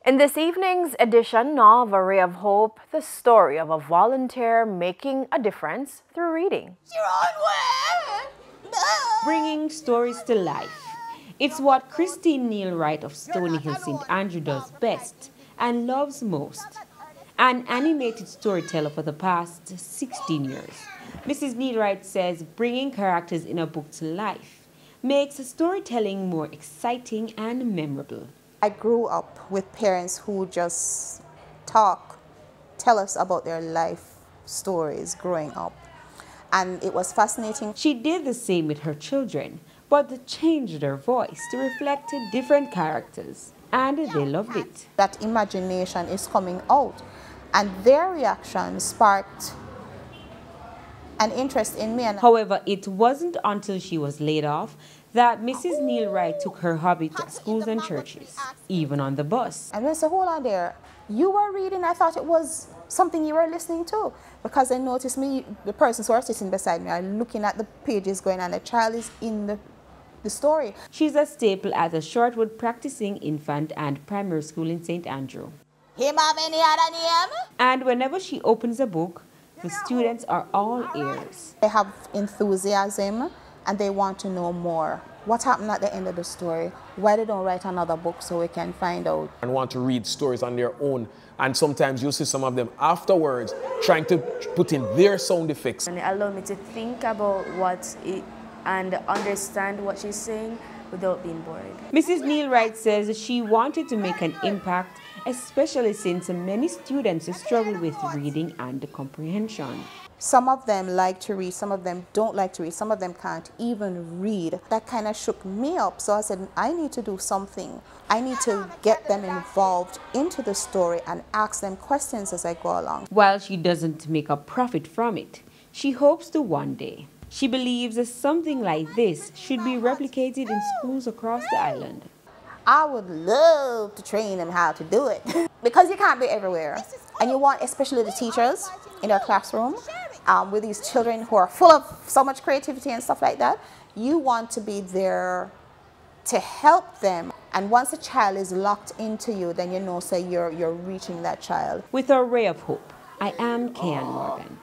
In this evening's edition of A Ray of Hope, the story of a volunteer making a difference through reading. Bringing stories to life. It's what Christine Neil-Wright of Stony Hill, St. Andrew does best and loves most. An animated storyteller for the past 16 years. Mrs. Neil-Wright says bringing characters in a book to life makes storytelling more exciting and memorable. I grew up with parents who just tell us about their life stories growing up. And it was fascinating. She did the same with her children, but they changed their voice to reflect different characters, and they loved it. That imagination is coming out, and their reaction sparked an interest in me. However, it wasn't until she was laid off that Mrs. Neil-Wright took her hobby to schools and churches, even on the bus. And I said, hold on there, you were reading, I thought it was something you were listening to. Because I noticed the persons who are sitting beside me are looking at the pages going on, the child is in the story. She's a staple at the Shortwood practicing infant and primary school in St. Andrew. Him have any other name? And whenever she opens a book, the students are all ears. They have enthusiasm and they want to know more. What happened at the end of the story? Why they don't write another book so we can find out? And want to read stories on their own. And sometimes you'll see some of them afterwards trying to put in their sound effects. And it allowed me to think about and understand what she's saying without being bored. Mrs. Neil-Wright says she wanted to make an impact, especially since many students struggle with reading and comprehension. Some of them like to read, some of them don't like to read, some of them can't even read. That kind of shook me up, so I said, I need to do something. I need to get them involved into the story and ask them questions as I go along. While she doesn't make a profit from it, she hopes to one day. She believes that something like this should be replicated in schools across the island. I would love to train them how to do it because you can't be everywhere. And you want especially the teachers in their classroom with these children who are full of so much creativity and stuff like that. You want to be there to help them. And once a child is locked into you, then you know, say you're reaching that child. With A Ray of Hope, I am Kian Morgan.